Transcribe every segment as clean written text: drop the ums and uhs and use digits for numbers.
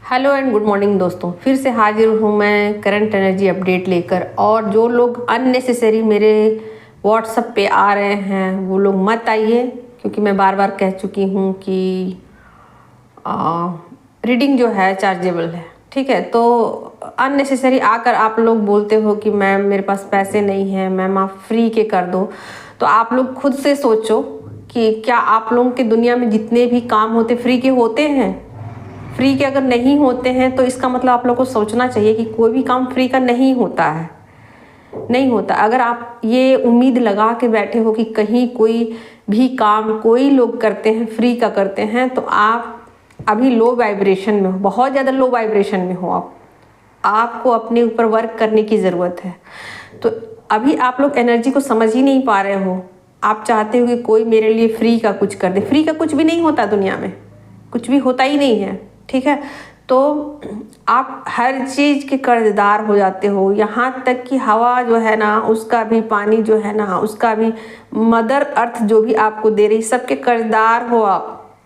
Hello and good morning दोस्तों, फिर से हाजिर हूँ मैं करंट एनर्जी अपडेट लेकर। और जो लोग अननेसेसरी मेरे व्हाट्सएप पे आ रहे हैं वो लोग मत आइए, क्योंकि मैं बार बार कह चुकी हूँ कि रीडिंग जो है चार्जेबल है। ठीक है, तो अननेसेसरी आकर आप लोग बोलते हो कि मैम मेरे पास पैसे नहीं हैं, मैम आप फ्री के कर दो। तो आप लोग खुद से सोचो कि क्या आप लोगों की दुनिया में जितने भी काम होते फ्री के होते हैं? फ्री के अगर नहीं होते हैं तो इसका मतलब आप लोग को सोचना चाहिए कि कोई भी काम फ्री का नहीं होता है, नहीं होता। अगर आप ये उम्मीद लगा के बैठे हो कि कहीं कोई भी काम कोई लोग करते हैं फ्री का करते हैं, तो आप अभी लो वाइब्रेशन में हो, बहुत ज़्यादा लो वाइब्रेशन में हो। आपको अपने ऊपर वर्क करने की ज़रूरत है। तो अभी आप लोग एनर्जी को समझ ही नहीं पा रहे हो। आप चाहते हो कि कोई मेरे लिए फ्री का कुछ कर दे। फ्री का कुछ भी नहीं होता दुनिया में, कुछ भी होता ही नहीं है। ठीक है, तो आप हर चीज़ के कर्जदार हो जाते हो, यहाँ तक कि हवा जो है ना उसका भी, पानी जो है ना उसका भी, मदर अर्थ जो भी आपको दे रही, सबके कर्जदार हो आप।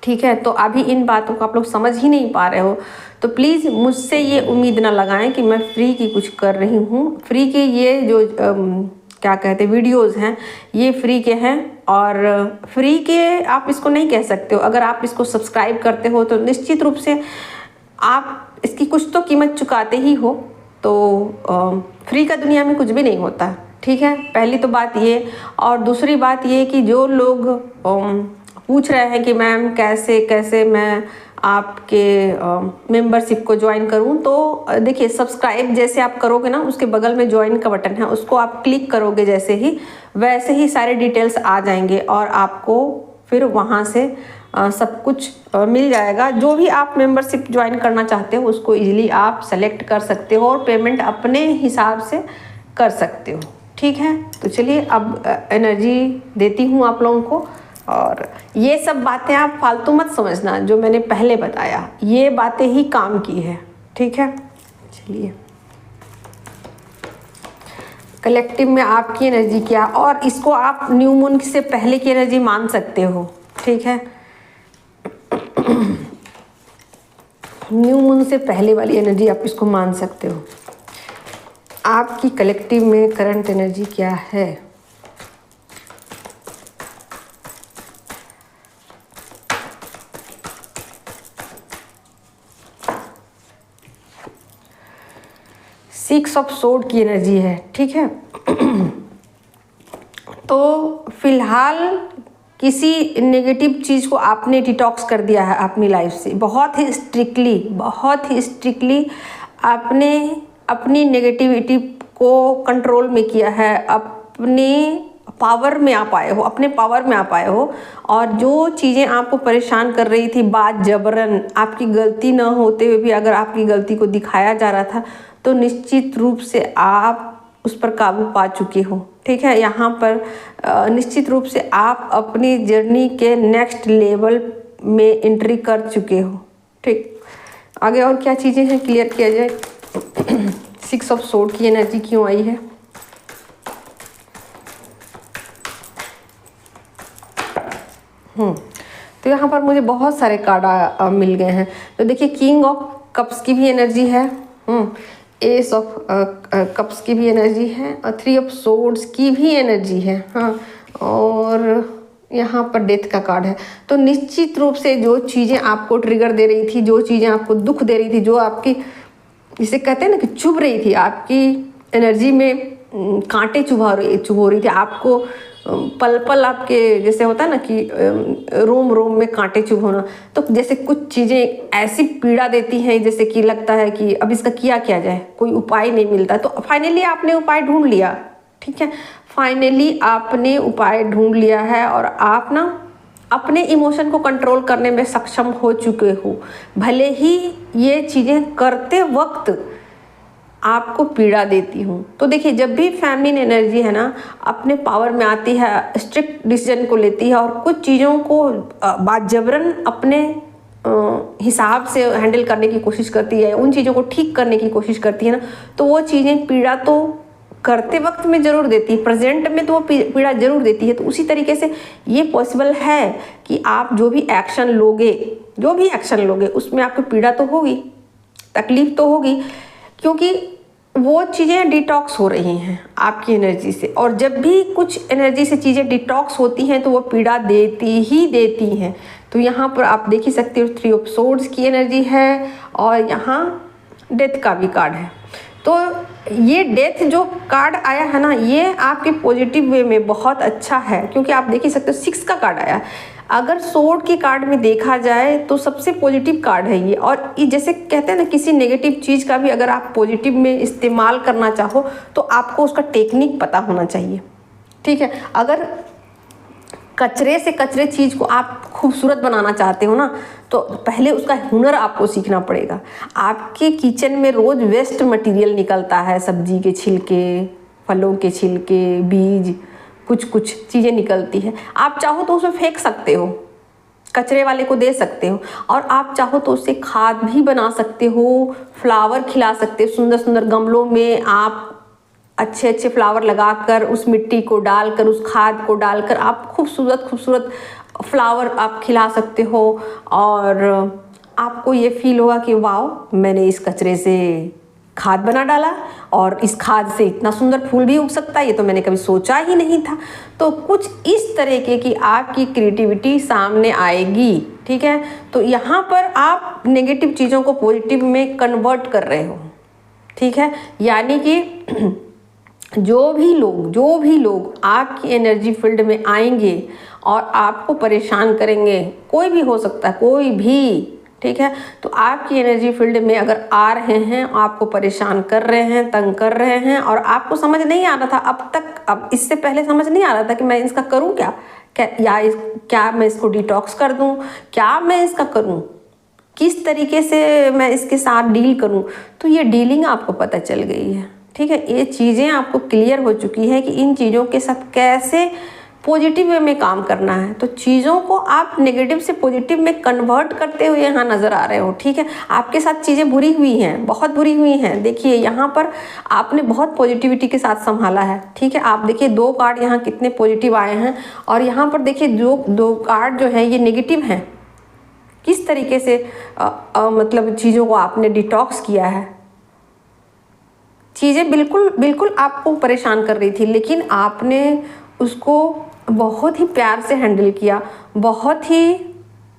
ठीक है, तो अभी इन बातों को आप लोग समझ ही नहीं पा रहे हो। तो प्लीज़ मुझसे ये उम्मीद ना लगाएं कि मैं फ्री की कुछ कर रही हूँ। फ्री के ये जो क्या कहते हैं वीडियोस हैं, ये फ्री के हैं। और फ्री के आप इसको नहीं कह सकते हो। अगर आप इसको सब्सक्राइब करते हो तो निश्चित रूप से आप इसकी कुछ तो कीमत चुकाते ही हो। तो फ्री का दुनिया में कुछ भी नहीं होता। ठीक है, पहली तो बात ये। और दूसरी बात ये कि जो लोग पूछ रहे हैं कि मैम कैसे कैसे मैं आपके मेंबरशिप को ज्वाइन करूं, तो देखिए सब्सक्राइब जैसे आप करोगे ना, उसके बगल में ज्वाइन का बटन है, उसको आप क्लिक करोगे जैसे ही, वैसे ही सारे डिटेल्स आ जाएंगे और आपको फिर वहां से सब कुछ मिल जाएगा। जो भी आप मेंबरशिप ज्वाइन करना चाहते हो उसको इजीली आप सेलेक्ट कर सकते हो और पेमेंट अपने हिसाब से कर सकते हो। ठीक है, तो चलिए अब एनर्जी देती हूँ आप लोगों को। और ये सब बातें आप फालतू मत समझना, जो मैंने पहले बताया ये बातें ही काम की है। ठीक है, चलिए कलेक्टिव में आपकी एनर्जी क्या, और इसको आप न्यू मून से पहले की एनर्जी मान सकते हो। ठीक है, न्यू मून से पहले वाली एनर्जी आप इसको मान सकते हो। आपकी कलेक्टिव में करंट एनर्जी क्या है? सिक्स ऑफ सोर्ड की एनर्जी है। ठीक है, तो फिलहाल किसी नेगेटिव चीज़ को आपने डिटॉक्स कर दिया है अपनी लाइफ से। बहुत ही स्ट्रिक्टली आपने अपनी नेगेटिविटी को कंट्रोल में किया है, अपने पावर में आ पाए हो, अपने पावर में आ पाए हो। और जो चीज़ें आपको परेशान कर रही थी, बात जबरन आपकी गलती न होते हुए भी अगर आपकी गलती को दिखाया जा रहा था, तो निश्चित रूप से आप उस पर काबू पा चुके हो। ठीक है, यहाँ पर निश्चित रूप से आप अपनी जर्नी के नेक्स्ट लेवल में एंट्री कर चुके हो। ठीक, आगे और क्या चीज़ें हैं क्लियर किया जाए। सिक्स ऑफ सोर्ड की एनर्जी क्यों आई है? तो यहाँ पर मुझे बहुत सारे कार्ड मिल गए हैं। तो देखिए किंग ऑफ कप्स की भी एनर्जी है, एस ऑफ कप्स की भी एनर्जी है, और थ्री ऑफ सोर्ड्स की भी एनर्जी है। हाँ, और यहाँ पर डेथ का कार्ड है। तो निश्चित रूप से जो चीज़ें आपको ट्रिगर दे रही थी, जो चीज़ें आपको दुख दे रही थी, जो आपकी जिसे कहते हैं ना कि चुभ रही थी, आपकी एनर्जी में कांटे चुभा रही थी आपको, पल पल आपके जैसे होता है ना कि रोम रोम में कांटे चुभ होना। तो जैसे कुछ चीज़ें ऐसी पीड़ा देती हैं जैसे कि लगता है कि अब इसका किया जाए, कोई उपाय नहीं मिलता। तो फाइनली आपने उपाय ढूंढ लिया। ठीक है, फाइनली आपने उपाय ढूंढ लिया है और आप ना अपने इमोशन को कंट्रोल करने में सक्षम हो चुके हो। भले ही ये चीज़ें करते वक्त आपको पीड़ा देती हूँ। तो देखिए जब भी फेमिनिन एनर्जी है ना अपने पावर में आती है, स्ट्रिक्ट डिसीजन को लेती है और कुछ चीज़ों को बाजबरन अपने हिसाब से हैंडल करने की कोशिश करती है, उन चीज़ों को ठीक करने की कोशिश करती है ना, तो वो चीज़ें पीड़ा तो करते वक्त में ज़रूर देती है, प्रेजेंट में तो वो पीड़ा ज़रूर देती है। तो उसी तरीके से ये पॉसिबल है कि आप जो भी एक्शन लोगे उसमें आपको पीड़ा तो होगी, तकलीफ तो होगी, क्योंकि वो चीज़ें डिटॉक्स हो रही हैं आपकी एनर्जी से। और जब भी कुछ एनर्जी से चीज़ें डिटॉक्स होती हैं तो वो पीड़ा देती हैं। तो यहाँ पर आप देख ही सकते हो 3 ऑफ सोर्ड्स की एनर्जी है और यहाँ डेथ का भी कार्ड है। तो ये डेथ जो कार्ड आया है ना, ये आपके पॉजिटिव वे में बहुत अच्छा है, क्योंकि आप देख ही सकते हो 6 का कार्ड आया। अगर सोर्ड के कार्ड में देखा जाए तो सबसे पॉजिटिव कार्ड है ये। और ये जैसे कहते हैं ना, किसी नेगेटिव चीज़ का भी अगर आप पॉजिटिव में इस्तेमाल करना चाहो तो आपको उसका टेक्निक पता होना चाहिए, ठीक है। अगर कचरे चीज़ को आप खूबसूरत बनाना चाहते हो ना, तो पहले उसका हुनर आपको सीखना पड़ेगा। आपके किचन में रोज़ वेस्ट मटेरियल निकलता है, सब्जी के छिलके, फलों के छिलके, बीज, कुछ चीज़ें निकलती है। आप चाहो तो उसमें फेंक सकते हो, कचरे वाले को दे सकते हो, और आप चाहो तो उससे खाद भी बना सकते हो, फ्लावर खिला सकते हो। सुंदर सुंदर गमलों में आप अच्छे फ्लावर लगाकर, उस मिट्टी को डालकर, उस खाद को डालकर आप खूबसूरत फ्लावर आप खिला सकते हो। और आपको ये फील होगा कि वाह, मैंने इस कचरे से खाद बना डाला और इस खाद से इतना सुंदर फूल भी उग सकता है, ये तो मैंने कभी सोचा ही नहीं था। तो कुछ इस तरीके की आपकी क्रिएटिविटी सामने आएगी, ठीक है। तो यहाँ पर आप नेगेटिव चीज़ों को पॉजिटिव में कन्वर्ट कर रहे हो, ठीक है। यानी कि जो भी लोग आपकी एनर्जी फील्ड में आएंगे और आपको परेशान करेंगे, कोई भी हो सकता है, कोई भी, ठीक है। तो आपकी एनर्जी फील्ड में अगर आ रहे हैं, आपको परेशान कर रहे हैं, तंग कर रहे हैं, और आपको समझ नहीं आ रहा था अब तक, अब इससे पहले समझ नहीं आ रहा था कि मैं इसका करूं क्या, क्या मैं इसको डिटॉक्स कर दूं, क्या मैं इसका करूं, किस तरीके से मैं इसके साथ डील करूं, तो ये डीलिंग आपको पता चल गई है, ठीक है। ये चीज़ें आपको क्लियर हो चुकी है कि इन चीज़ों के साथ कैसे पॉजिटिव वे में काम करना है। तो चीज़ों को आप नेगेटिव से पॉजिटिव में कन्वर्ट करते हुए यहाँ नज़र आ रहे हो, ठीक है। आपके साथ चीज़ें बुरी हुई हैं, बहुत बुरी हुई हैं। देखिए यहाँ पर आपने बहुत पॉजिटिविटी के साथ संभाला है, ठीक है। आप देखिए 2 कार्ड यहाँ कितने पॉजिटिव आए हैं, और यहाँ पर देखिए दो कार्ड जो है ये नेगेटिव हैं। किस तरीके से मतलब चीज़ों को आपने डिटॉक्स किया है। चीज़ें बिल्कुल आपको परेशान कर रही थी, लेकिन आपने उसको बहुत ही प्यार से हैंडल किया, बहुत ही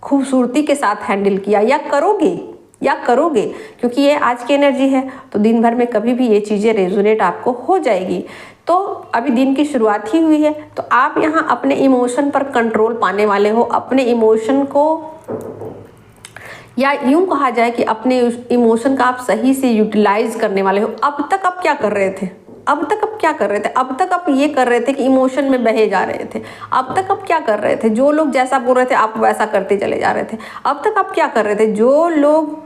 खूबसूरती के साथ हैंडल किया, या करोगे, क्योंकि ये आज की एनर्जी है। तो दिन भर में कभी भी ये चीज़ें रेजोनेट आपको हो जाएगी। तो अभी दिन की शुरुआत ही हुई है, तो आप यहाँ अपने इमोशन पर कंट्रोल पाने वाले हो। अपने इमोशन को, या यूं कहा जाए कि अपने इमोशन का आप सही से यूटिलाइज करने वाले हो। अब तक आप क्या कर रहे थे? अब तक आप ये कर रहे थे कि इमोशन में बहे जा रहे थे। अब तक आप क्या कर रहे थे? जो लोग जैसा बोल रहे थे आप वैसा करते चले जा रहे थे। अब तक आप क्या कर रहे थे? जो लोग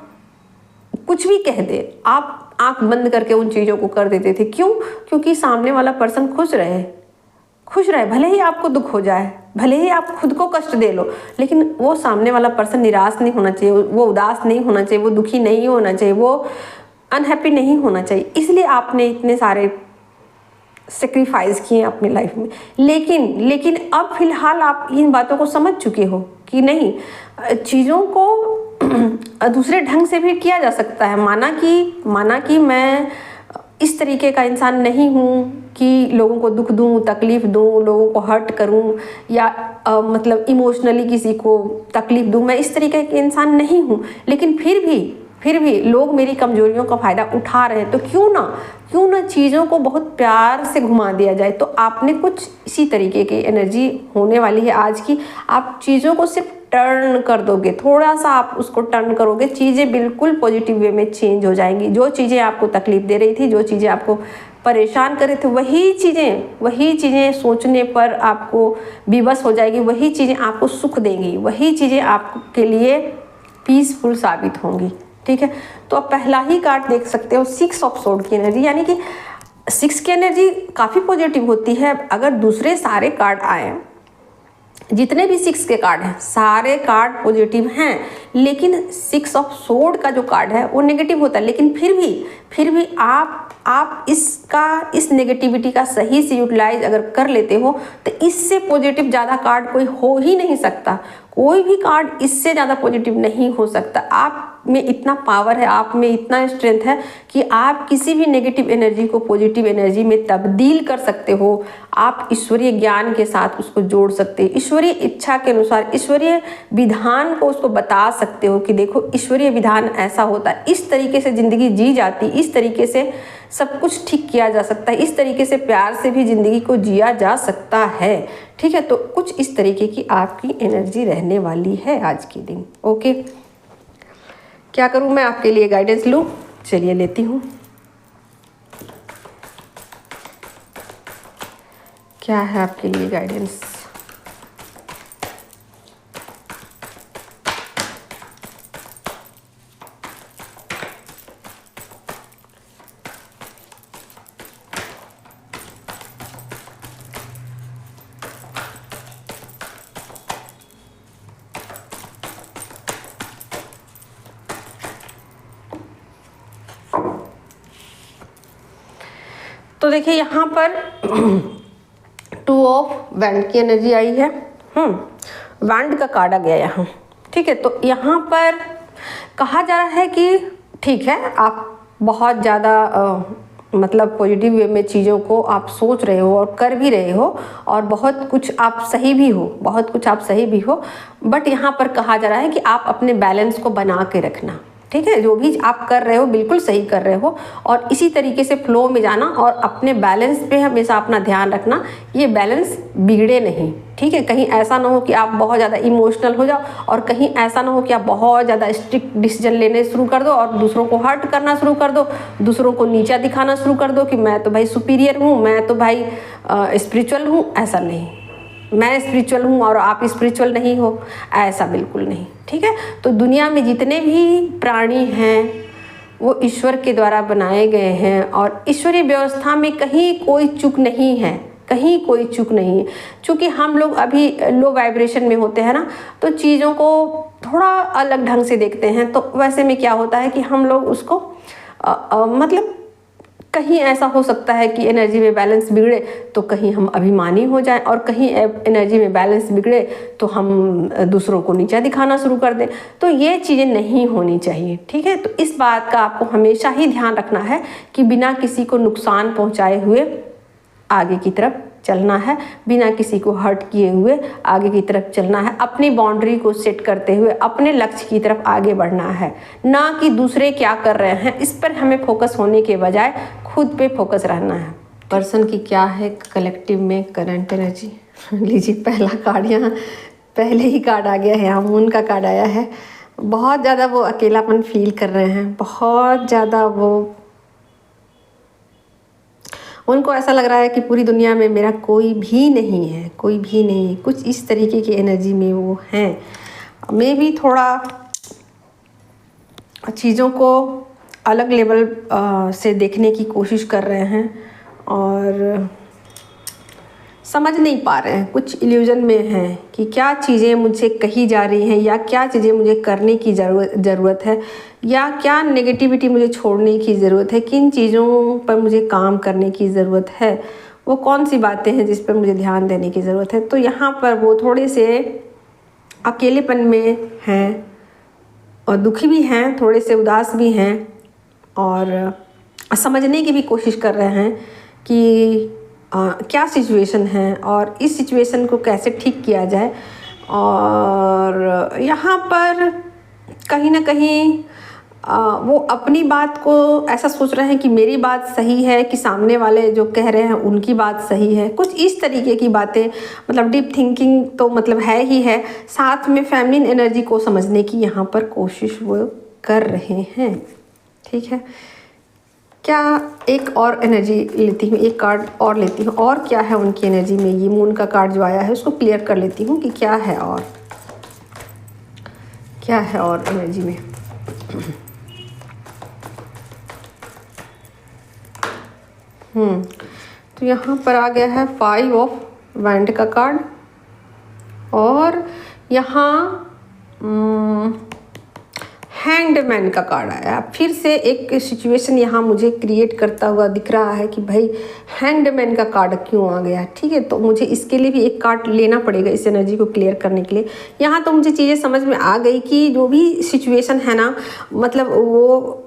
कुछ भी कह दे आप आंख बंद करके उन चीज़ों को कर देते थे। क्यों? क्योंकि सामने वाला पर्सन खुश रहे, भले ही आपको दुख हो जाए, भले ही आप खुद को कष्ट दे लो, लेकिन वो सामने वाला पर्सन निराश नहीं होना चाहिए, वो उदास नहीं होना चाहिए, वो दुखी नहीं होना चाहिए, वो अनहैप्पी नहीं होना चाहिए। इसलिए आपने इतने सारे सेक्रीफाइस किए अपनी लाइफ में। लेकिन अब फिलहाल आप इन बातों को समझ चुके हो कि नहीं, चीज़ों को दूसरे ढंग से भी किया जा सकता है। माना कि मैं इस तरीके का इंसान नहीं हूँ कि लोगों को दुख दूँ, तकलीफ़ दूँ, लोगों को हर्ट करूँ, या मतलब इमोशनली किसी को तकलीफ़ दूँ। मैं इस तरीके के इंसान नहीं हूँ, लेकिन फिर भी लोग मेरी कमजोरियों का फ़ायदा उठा रहे हैं। तो क्यों ना चीज़ों को बहुत प्यार से घुमा दिया जाए। तो आपने कुछ इसी तरीके की एनर्जी होने वाली है आज की। आप चीज़ों को सिर्फ टर्न कर दोगे, थोड़ा सा आप उसको टर्न करोगे, चीज़ें बिल्कुल पॉजिटिव वे में चेंज हो जाएंगी। जो चीज़ें आपको तकलीफ दे रही थी, जो चीज़ें आपको परेशान कर रहे थे, वही चीज़ें सोचने पर आपको विवश हो जाएगी, वही चीज़ें आपको सुख देंगी, वही चीज़ें आपके लिए पीसफुल साबित होंगी। ठीक है, तो आप पहला ही कार्ड देख सकते हो 6 ऑफ सोर्ड की एनर्जी, यानी कि 6 की एनर्जी काफ़ी पॉजिटिव होती है। अगर दूसरे सारे कार्ड आए, जितने भी 6 के कार्ड हैं, सारे कार्ड पॉजिटिव हैं, लेकिन 6 ऑफ सोर्ड का जो कार्ड है वो नेगेटिव होता है, लेकिन फिर भी आप इस नेगेटिविटी का सही से यूटिलाइज अगर कर लेते हो तो इससे पॉजिटिव ज़्यादा कार्ड कोई हो ही नहीं सकता। कोई भी कार्ड इससे ज़्यादा पॉजिटिव नहीं हो सकता। आप में इतना पावर है, आप में इतना स्ट्रेंथ है कि आप किसी भी नेगेटिव एनर्जी को पॉजिटिव एनर्जी में तब्दील कर सकते हो। आप ईश्वरीय ज्ञान के साथ उसको जोड़ सकते हो, ईश्वरीय इच्छा के अनुसार ईश्वरीय विधान को उसको बता सकते हो कि देखो ईश्वरीय विधान ऐसा होता है, इस तरीके से ज़िंदगी जी जाती, इस तरीके से सब कुछ ठीक किया जा सकता है, इस तरीके से प्यार से भी ज़िंदगी को जिया जा सकता है। ठीक है, तो कुछ इस तरीके की आपकी एनर्जी रहने वाली है आज के दिन। ओके, क्या करूं मैं आपके लिए गाइडेंस लूं? चलिए लेती हूं। क्या है आपके लिए गाइडेंस? तो देखिए यहाँ पर 2 ऑफ वैंड की एनर्जी आई है। वैंड का कार्ड आ गया यहाँ। ठीक है, तो यहाँ पर कहा जा रहा है कि ठीक है, आप बहुत ज़्यादा मतलब पॉजिटिव वे में चीज़ों को आप सोच रहे हो और कर भी रहे हो, और बहुत कुछ आप सही भी हो, बट यहाँ पर कहा जा रहा है कि आप अपने बैलेंस को बना के रखना। ठीक है, जो भी आप कर रहे हो बिल्कुल सही कर रहे हो, और इसी तरीके से फ्लो में जाना और अपने बैलेंस पे हमेशा अपना ध्यान रखना, ये बैलेंस बिगड़े नहीं। ठीक है, कहीं ऐसा ना हो कि आप बहुत ज़्यादा इमोशनल हो जाओ, और कहीं ऐसा ना हो कि आप बहुत ज़्यादा स्ट्रिक्ट डिसीजन लेने शुरू कर दो और दूसरों को हर्ट करना शुरू कर दो, दूसरों को नीचा दिखाना शुरू कर दो कि मैं तो भाई सुपीरियर हूँ, मैं तो भाई स्पिरिचुअल हूँ। ऐसा नहीं, मैं स्पिरिचुअल हूँ और आप स्पिरिचुअल नहीं हो, ऐसा बिल्कुल नहीं। ठीक है, तो दुनिया में जितने भी प्राणी हैं वो ईश्वर के द्वारा बनाए गए हैं, और ईश्वरीय व्यवस्था में कहीं कोई चूक नहीं है, कहीं कोई चूक नहीं है। चूँकि हम लोग अभी लो वाइब्रेशन में होते हैं ना, तो चीज़ों को थोड़ा अलग ढंग से देखते हैं। तो वैसे में क्या होता है कि हम लोग उसको मतलब कहीं ऐसा हो सकता है कि एनर्जी में बैलेंस बिगड़े तो कहीं हम अभिमानी हो जाएं, और कहीं एनर्जी में बैलेंस बिगड़े तो हम दूसरों को नीचा दिखाना शुरू कर दें। तो ये चीज़ें नहीं होनी चाहिए। ठीक है, तो इस बात का आपको हमेशा ही ध्यान रखना है कि बिना किसी को नुकसान पहुंचाए हुए आगे की तरफ चलना है, बिना किसी को हर्ट किए हुए आगे की तरफ चलना है, अपनी बाउंड्री को सेट करते हुए अपने लक्ष्य की तरफ आगे बढ़ना है, ना कि दूसरे क्या कर रहे हैं इस पर हमें फोकस होने के बजाय खुद पे फोकस रहना है। पर्सन की क्या है कलेक्टिव में करंट एनर्जी? लीजिए, पहला कार्ड यहाँ पहले ही कार्ड आ गया है, यहाँ मून का कार्ड आया है। बहुत ज़्यादा वो अकेलापन फील कर रहे हैं, बहुत ज़्यादा उनको ऐसा लग रहा है कि पूरी दुनिया में मेरा कोई भी नहीं है, कोई भी नहीं। कुछ इस तरीके की एनर्जी में वो हैं। मैं भी थोड़ा चीज़ों को अलग लेवल से देखने की कोशिश कर रहे हैं और समझ नहीं पा रहे हैं, कुछ इल्यूजन में हैं कि क्या चीज़ें मुझसे कही जा रही हैं, या क्या चीज़ें मुझे करने की ज़रूरत है, या क्या नेगेटिविटी मुझे छोड़ने की ज़रूरत है, किन चीज़ों पर मुझे काम करने की ज़रूरत है, वो कौन सी बातें हैं जिस पर मुझे ध्यान देने की ज़रूरत है। तो यहाँ पर वो थोड़े से अकेलेपन में हैं और दुखी भी हैं, थोड़े से उदास भी हैं, और समझने की भी कोशिश कर रहे हैं कि क्या सिचुएशन है और इस सिचुएशन को कैसे ठीक किया जाए। और यहाँ पर कहीं ना कहीं वो अपनी बात को ऐसा सोच रहे हैं कि मेरी बात सही है कि सामने वाले जो कह रहे हैं उनकी बात सही है। कुछ इस तरीके की बातें, मतलब डीप थिंकिंग तो मतलब है ही है, साथ में फेमिनिन एनर्जी को समझने की यहाँ पर कोशिश वो कर रहे हैं। ठीक है, क्या एक और एनर्जी लेती हूँ, एक कार्ड और लेती हूँ, और क्या है उनकी एनर्जी में। ये मून का कार्ड जो आया है उसको क्लियर कर लेती हूँ कि क्या है और क्या है और एनर्जी में। तो यहाँ पर आ गया है 5 ऑफ वैंड का कार्ड, और यहाँ हैंगमैन का कार्ड आया। फिर से एक सिचुएशन यहाँ मुझे क्रिएट करता हुआ दिख रहा है कि भाई हैंगमैन का कार्ड क्यों आ गया। ठीक है, तो मुझे इसके लिए भी एक कार्ड लेना पड़ेगा इस एनर्जी को क्लियर करने के लिए। यहाँ तो मुझे चीज़ें समझ में आ गई कि जो भी सिचुएशन है ना, मतलब वो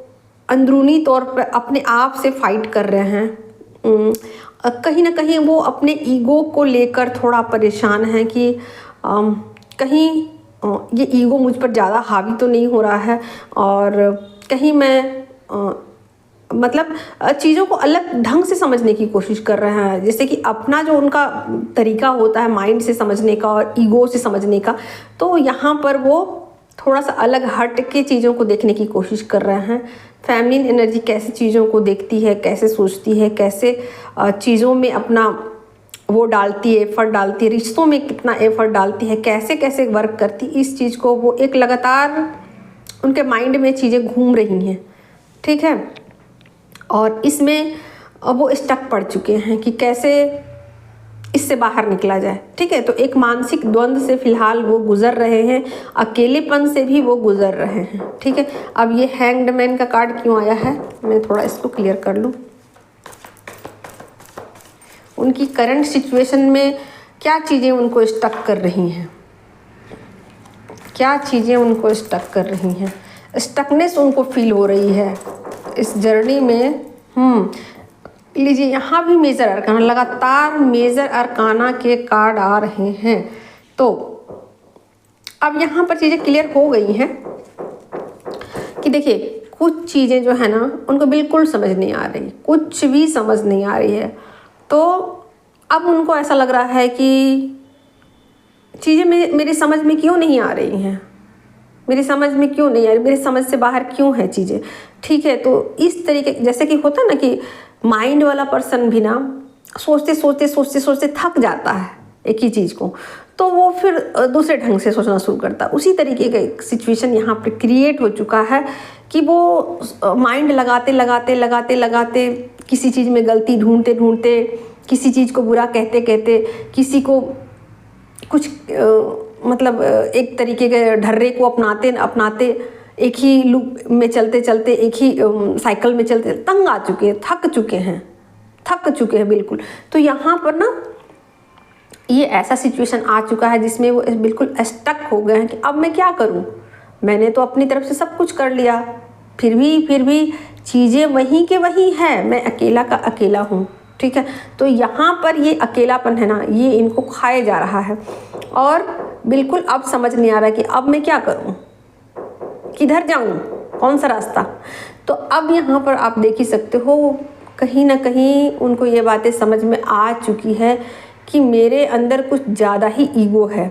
अंदरूनी तौर पर अपने आप से फाइट कर रहे हैं। कहीं ना कहीं वो अपने ईगो को लेकर थोड़ा परेशान है कि कहीं ये ईगो मुझ पर ज़्यादा हावी तो नहीं हो रहा है, और कहीं मैं मतलब चीज़ों को अलग ढंग से समझने की कोशिश कर रहे हैं। जैसे कि अपना जो उनका तरीका होता है माइंड से समझने का और ईगो से समझने का, तो यहाँ पर वो थोड़ा सा अलग हट के चीज़ों को देखने की कोशिश कर रहे हैं। फेमिनिन एनर्जी कैसे चीज़ों को देखती है, कैसे सोचती है, कैसे चीज़ों में अपना वो डालती है, एफर्ट डालती है, रिश्तों में कितना एफर्ट डालती है, कैसे कैसे वर्क करती है, इस चीज़ को वो एक लगातार उनके माइंड में चीज़ें घूम रही हैं। ठीक है, और इसमें वो स्टक पड़ चुके हैं कि कैसे इससे बाहर निकला जाए। ठीक है, तो एक मानसिक द्वंद्व से फिलहाल वो गुजर रहे हैं, अकेलेपन से भी वो गुजर रहे हैं। ठीक है, अब ये हैंग्ड मैन का कार्ड क्यों आया है, मैं थोड़ा इसको क्लियर कर लूँ। उनकी करंट सिचुएशन में क्या चीज़ें उनको स्टक कर रही हैं, क्या चीज़ें उनको स्टक कर रही हैं, स्टकनेस उनको फील हो रही है इस जर्नी में। लीजिए, यहाँ भी मेजर अरकाना, लगातार मेजर अरकाना के कार्ड आ रहे हैं। तो अब यहाँ पर चीज़ें क्लियर हो गई हैं कि देखिए, कुछ चीज़ें जो है ना उनको बिल्कुल समझ नहीं आ रही, कुछ भी समझ नहीं आ रही है। तो अब उनको ऐसा लग रहा है कि चीज़ें मेरी समझ में क्यों नहीं आ रही हैं, मेरी समझ में क्यों नहीं आ रही, मेरी समझ से बाहर क्यों है चीज़ें। ठीक है, तो इस तरीके जैसे कि होता है ना कि माइंड वाला पर्सन भी ना सोचते सोचते सोचते सोचते थक जाता है एक ही चीज़ को, तो वो फिर दूसरे ढंग से सोचना शुरू करता है। उसी तरीके का एक सिचुएशन यहाँ पे क्रिएट हो चुका है कि वो माइंड लगाते लगाते लगाते लगाते किसी चीज़ में गलती ढूंढते ढूंढते, किसी चीज़ को बुरा कहते कहते, किसी को कुछ मतलब एक तरीके के ढर्रे को अपनाते अपनाते, एक ही लूप में चलते चलते, एक ही साइकिल में चलते तंग आ चुके हैं, थक चुके हैं बिल्कुल। तो यहाँ पर ना ये ऐसा सिचुएशन आ चुका है जिसमें वो बिल्कुल स्टक हो गए हैं कि अब मैं क्या करूँ, मैंने तो अपनी तरफ से सब कुछ कर लिया, फिर भी चीज़ें वहीं के वहीं है, मैं अकेला का अकेला हूँ। ठीक है, तो यहाँ पर ये अकेलापन है ना, ये इनको खाए जा रहा है और बिल्कुल अब समझ नहीं आ रहा कि अब मैं क्या करूँ, किधर जाऊँ, कौन सा रास्ता। तो अब यहाँ पर आप देख ही सकते हो, कहीं ना कहीं उनको ये बातें समझ में आ चुकी है कि मेरे अंदर कुछ ज़्यादा ही ईगो है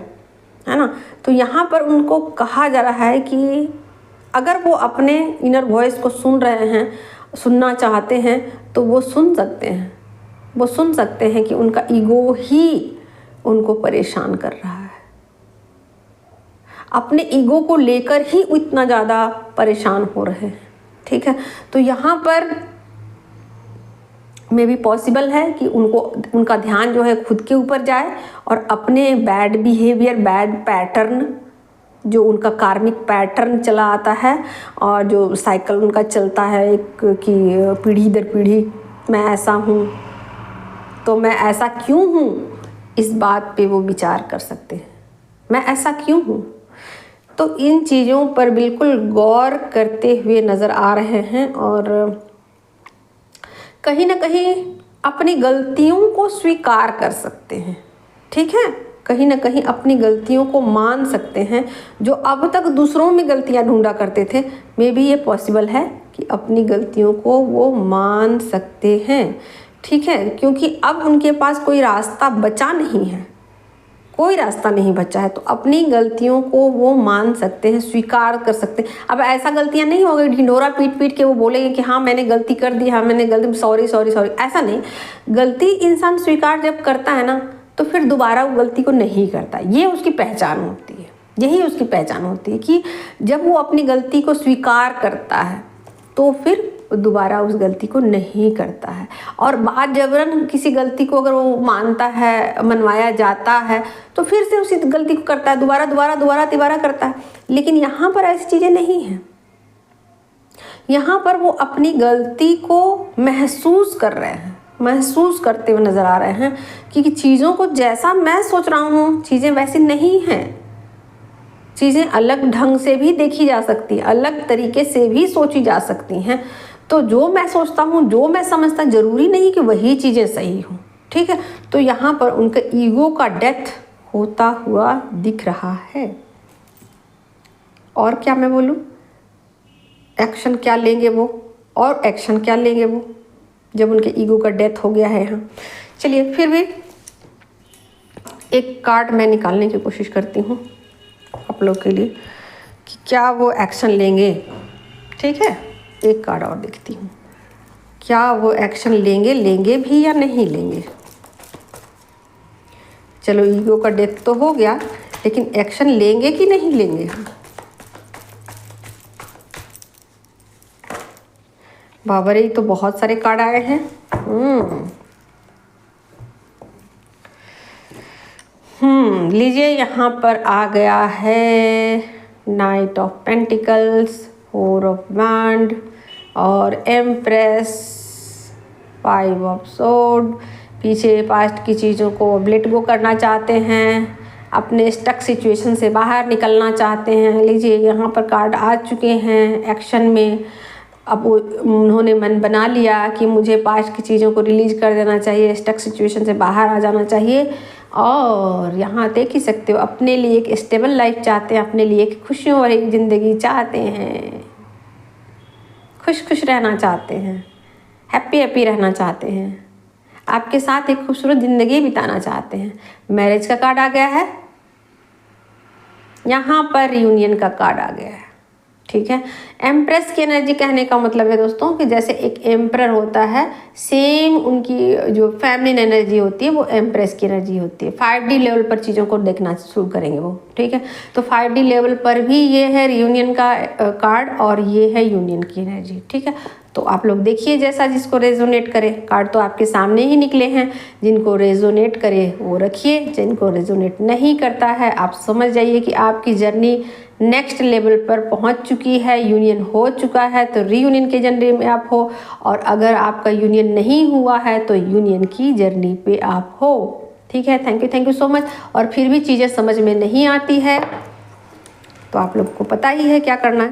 ना। तो यहाँ पर उनको कहा जा रहा है कि अगर वो अपने इनर वॉइस को सुन रहे हैं, सुनना चाहते हैं, तो वो सुन सकते हैं, वो सुन सकते हैं कि उनका ईगो ही उनको परेशान कर रहा है, अपने ईगो को लेकर ही इतना ज़्यादा परेशान हो रहे हैं। ठीक है, तो यहाँ पर में भी पॉसिबल है कि उनका ध्यान जो है खुद के ऊपर जाए और अपने बैड बिहेवियर, बैड पैटर्न, जो उनका कार्मिक पैटर्न चला आता है और जो साइकिल उनका चलता है एक कि पीढ़ी दर पीढ़ी मैं ऐसा हूँ, तो मैं ऐसा क्यों हूँ, इस बात पे वो विचार कर सकते हैं, मैं ऐसा क्यों हूँ। तो इन चीज़ों पर बिल्कुल गौर करते हुए नज़र आ रहे हैं और कहीं ना कहीं अपनी गलतियों को स्वीकार कर सकते हैं। ठीक है, कहीं ना कहीं अपनी गलतियों को मान सकते हैं। जो अब तक दूसरों में गलतियां ढूंढा करते थे, मे भी ये पॉसिबल है कि अपनी गलतियों को वो मान सकते हैं। ठीक है, क्योंकि अब उनके पास कोई रास्ता बचा नहीं है, कोई रास्ता नहीं बचा है, तो अपनी गलतियों को वो मान सकते हैं, स्वीकार कर सकते हैं। अब ऐसा गलतियां नहीं हो गई ढिंढोरा पीट पीट के वो बोलेंगे कि हाँ मैंने गलती कर दी, हाँ मैंने गलती, सॉरी सॉरी सॉरी, ऐसा नहीं। गलती इंसान स्वीकार जब करता है ना, तो फिर दोबारा वो गलती को नहीं करता। ये उसकी पहचान होती है, यही उसकी पहचान होती है कि जब वो अपनी गलती को स्वीकार करता है तो फिर दोबारा उस गलती को नहीं करता है। और बात जबरन किसी गलती को अगर वो मानता है, मनवाया जाता है, तो फिर से उसी गलती को करता है, दोबारा दोबारा दोबारा तिबारा करता है। लेकिन यहाँ पर ऐसी चीज़ें नहीं हैं, यहाँ पर वो अपनी गलती को महसूस कर रहे हैं, महसूस करते हुए नज़र आ रहे हैं कि चीज़ों को जैसा मैं सोच रहा हूँ चीज़ें वैसी नहीं हैं। चीज़ें अलग ढंग से भी देखी जा सकती, अलग तरीके से भी सोची जा सकती हैं। तो जो मैं सोचता हूँ, जो मैं समझता, ज़रूरी नहीं कि वही चीज़ें सही हों, ठीक है। तो यहाँ पर उनका ईगो का डेथ होता हुआ दिख रहा है। और क्या मैं बोलूँ, एक्शन क्या लेंगे वो, और एक्शन क्या लेंगे वो जब उनके ईगो का डेथ हो गया है यहाँ। चलिए फिर भी एक कार्ड मैं निकालने की कोशिश करती हूँ आप लोग के लिए कि क्या वो एक्शन लेंगे, ठीक है। एक कार्ड और देखती हूँ, क्या वो एक्शन लेंगे भी या नहीं लेंगे। चलो ईगो का डेथ तो हो गया, लेकिन एक्शन लेंगे कि नहीं लेंगे। बाबा रे, तो बहुत सारे कार्ड आए हैं। लीजिए, यहाँ पर आ गया है night of pentacles, 4 of wand और एम्प्रेस, 5 ऑफ सोर्ड। पीछे पास्ट की चीज़ों को अब लेट गो करना चाहते हैं, अपने स्टक सिचुएशन से बाहर निकलना चाहते हैं। लीजिए, यहाँ पर कार्ड आ चुके हैं एक्शन में। अब उन्होंने मन बना लिया कि मुझे पास्ट की चीज़ों को रिलीज कर देना चाहिए, स्टक सिचुएशन से बाहर आ जाना चाहिए। और यहाँ देख ही सकते हो, अपने लिए एक स्टेबल लाइफ चाहते हैं, अपने लिए एक खुशियों वाली ज़िंदगी चाहते हैं, खुश रहना चाहते हैं, हैप्पी रहना चाहते हैं, आपके साथ एक खूबसूरत ज़िंदगी बिताना चाहते हैं। मैरिज का कार्ड आ गया है, यहाँ पर रियूनियन का कार्ड आ गया है, ठीक है। एम्प्रेस की एनर्जी कहने का मतलब है दोस्तों कि जैसे एक एम्परर होता है, सेम उनकी जो फेमिनिन एनर्जी होती है वो एम्प्रेस की एनर्जी होती है। 5D लेवल पर चीज़ों को देखना शुरू करेंगे वो, ठीक है। तो 5D लेवल पर भी ये है रियूनियन का कार्ड और ये है यूनियन की एनर्जी, ठीक है। तो आप लोग देखिए जैसा जिसको रेजोनेट करे। कार्ड तो आपके सामने ही निकले हैं, जिनको रेजोनेट करे वो रखिए, जिनको रेजोनेट नहीं करता है आप समझ जाइए कि आपकी जर्नी नेक्स्ट लेवल पर पहुंच चुकी है, यूनियन हो चुका है, तो रीयूनियन के जर्नी में आप हो। और अगर आपका यूनियन नहीं हुआ है तो यूनियन की जर्नी पे आप हो, ठीक है। Thank you so much. और फिर भी चीज़ें समझ में नहीं आती है तो आप लोग को पता ही है क्या करना है।